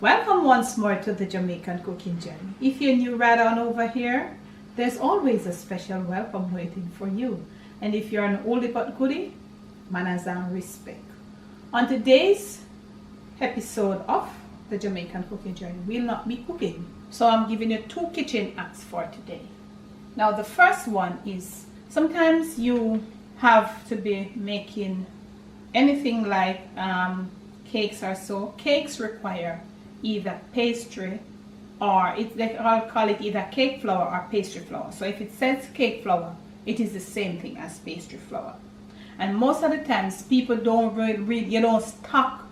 Welcome once more to the Jamaican cooking journey. If you're new right on over here, there's always a special welcome waiting for you. And if you're an oldie but goodie, manners and respect. On today's episode of the Jamaican cooking journey, we'll not be cooking. So I'm giving you 2 kitchen hacks for today. Now the first one is, sometimes you have to be making anything like cakes or so. Cakes require either pastry or I'll call it either cake flour or pastry flour. So if it says cake flour, it is the same thing as pastry flour. And most of the times people don't you don't stock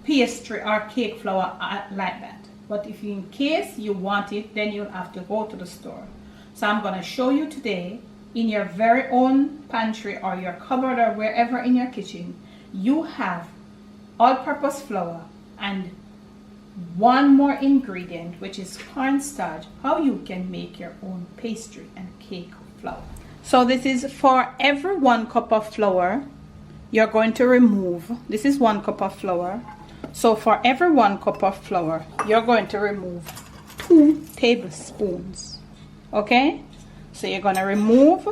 pastry or cake flour like that. But if in case you want it, then you'll have to go to the store. So I'm going to show you today, in your very own pantry or your cupboard or wherever in your kitchen, you have all-purpose flour and one more ingredient, which is cornstarch, how you can make your own pastry and cake flour. So this is for every 1 cup of flour, you're going to remove, this is 1 cup of flour. So for every 1 cup of flour, you're going to remove 2 tablespoons. Okay? So you're going to remove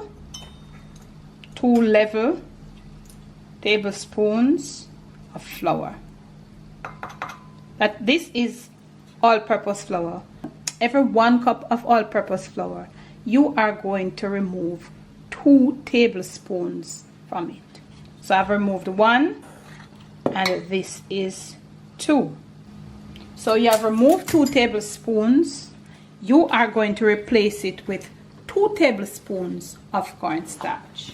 2 level tablespoons of flour. That this is all-purpose flour. Every 1 cup of all-purpose flour, you are going to remove 2 tablespoons from it. So I've removed 1 and this is 2. So you have removed 2 tablespoons. You are going to replace it with 2 tablespoons of cornstarch.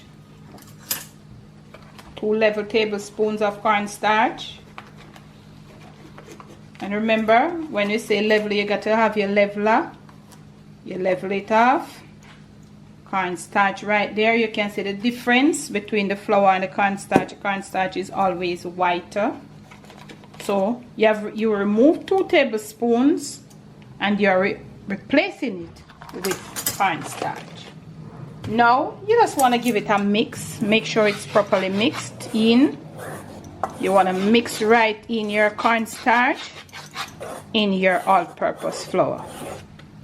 2 level tablespoons of cornstarch. And remember, when you say level, you got to have your leveler. You level it off. Cornstarch right there. You can see the difference between the flour and the cornstarch. The cornstarch is always whiter. So you remove 2 tablespoons and you're replacing it with cornstarch. Now you just want to give it a mix. Make sure it's properly mixed in. You want to mix right in your cornstarch in your all-purpose flour.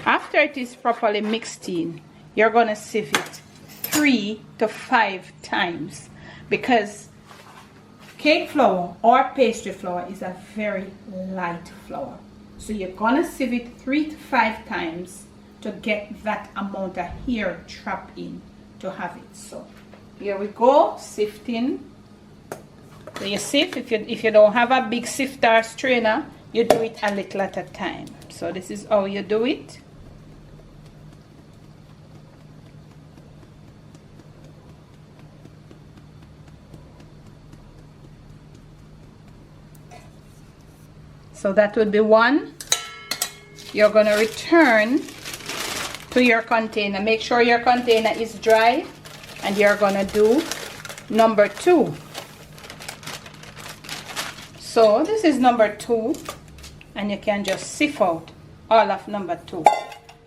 After it is properly mixed in, you're going to sieve it 3 to 5 times, because cake flour or pastry flour is a very light flour. So you're going to sieve it 3 to 5 times to get that amount of hair trapped in to have it. So here we go, sifting. So you sift, if you don't have a big sifter or strainer, you do it a little at a time. So this is how you do it. So that would be 1. You're going to return to your container. Make sure your container is dry, and you're going to do number 2. So this is number 2, and you can just sieve out all of number 2.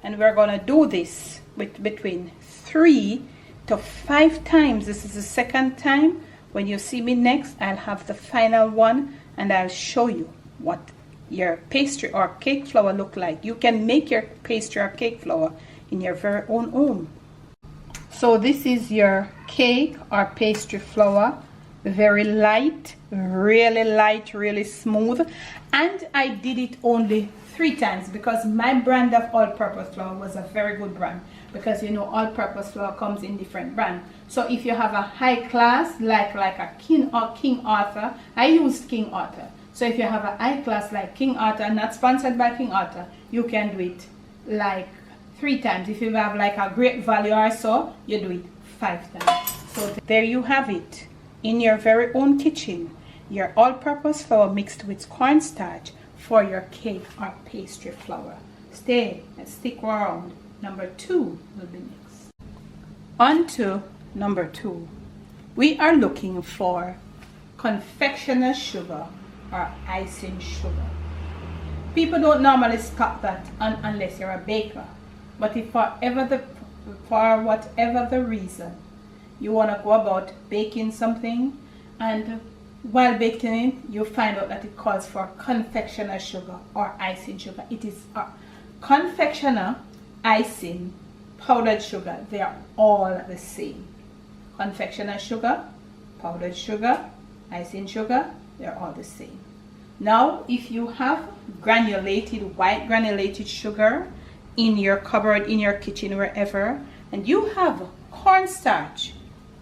And we're going to do this with between 3 to 5 times. This is the second time. When you see me next, I'll have the final one, and I'll show you what your pastry or cake flour look like. You can make your pastry or cake flour in your very own home. So this is your cake or pastry flour. Very light, really smooth. And I did it only 3 times because my brand of all-purpose flour was a very good brand, because you know all-purpose flour comes in different brand. So if you have a high class like a King Arthur, I used King Arthur. So if you have a high class like King Arthur, not sponsored by King Arthur, you can do it like 3 times. If you have like a Great Value or so, you do it 5 times. So there you have it. In your very own kitchen, your all-purpose flour mixed with cornstarch for your cake or pastry flour. Stay and stick around. Number 2 will be next. On to number 2. we are looking for confectioner sugar or icing sugar. People don't normally stock that unless you're a baker. But if for whatever the reason you want to go about baking something, and while baking it you find out that it calls for confectioner sugar or icing sugar, it is confectioner, icing, powdered sugar, they are all the same. Confectioner sugar, powdered sugar, icing sugar, they're all the same. Now if you have granulated, white granulated sugar in your cupboard, in your kitchen, wherever, and you have cornstarch,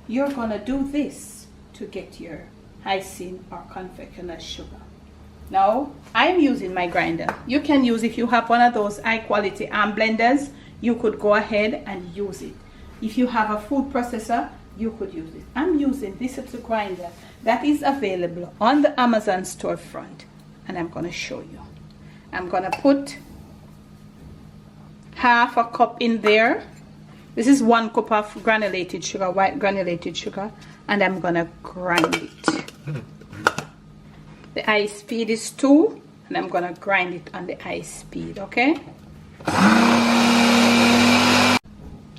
you're gonna do this to get your icing or confectioner sugar. Now I'm using my grinder. You can use, if you have one of those high quality blenders, you could go ahead and use it. If you have a food processor, you could use it. I'm using this as a grinder that is available on the Amazon storefront, and I'm going to show you. I'm going to put half a cup in there. This is 1 cup of granulated sugar, white granulated sugar, and I'm going to grind it. The high speed is 2, and I'm going to grind it on the high speed, okay?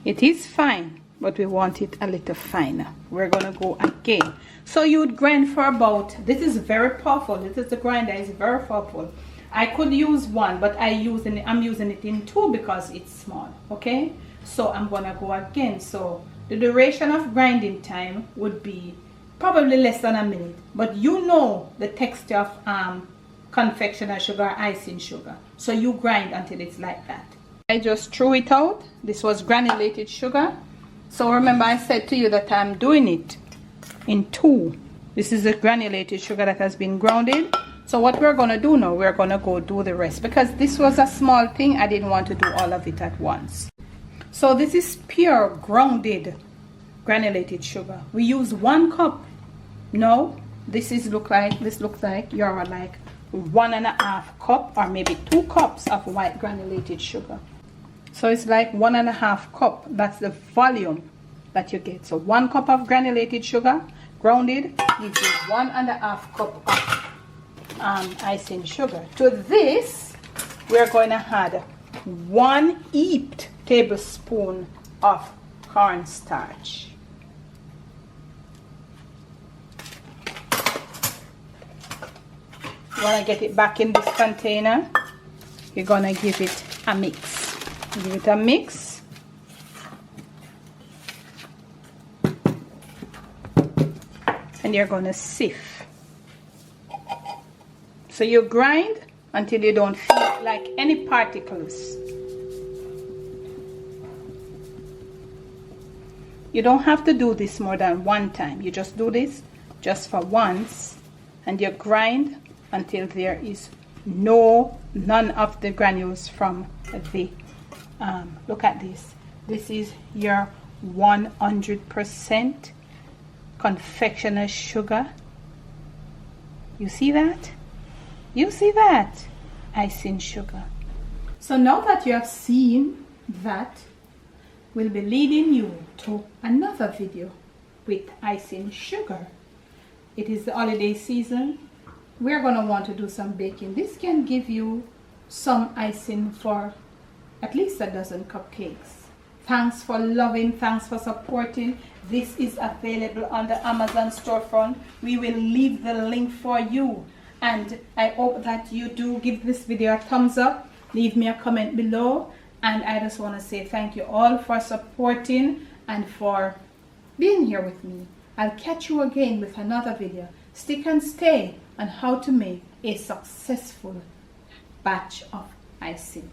It is fine, but we want it a little finer. We're going to go again. So you would grind for about, this is very powerful. This is the grinder, is very powerful. I could use 1, but I'm using it in 2 because it's small, okay? So I'm going to go again. So the duration of grinding time would be probably less than a minute, but you know the texture of confectioner sugar, icing sugar, so you grind until it's like that. I just threw it out. This was granulated sugar. So remember I said to you that I'm doing it in 2. This is the granulated sugar that has been grounded. So what we're going to do now, we're going to go do the rest, because this was a small thing. I didn't want to do all of it at once. So this is pure grounded granulated sugar. We use 1 cup. No, this looks like you're like 1.5 cup or maybe 2 cups of white granulated sugar. So it's like 1.5 cup. That's the volume that you get. So 1 cup of granulated sugar grounded gives you 1.5 cup of icing sugar. To this we're going to add 1 heaped tablespoon of cornstarch. You want to get it back in this container, you're going to give it a mix. Give it a mix. And you're going to sieve. So you grind until you don't feel like any particles. You don't have to do this more than 1 time. You just do this just for once, and you grind until there is none of the granules from the look at this. This is your 100% confectioner sugar. You see that? You see that? Icing sugar. So now that you have seen that, we'll be leading you to another video with icing sugar. It is the holiday season. We're going to want to do some baking. This can give you some icing for at least a dozen cupcakes. Thanks for loving, thanks for supporting. This is available on the Amazon storefront. We will leave the link for you, and I hope that you do give this video a thumbs up, leave me a comment below, and I just want to say thank you all for supporting and for being here with me. I'll catch you again with another video. Stick and stay on how to make a successful batch of icing.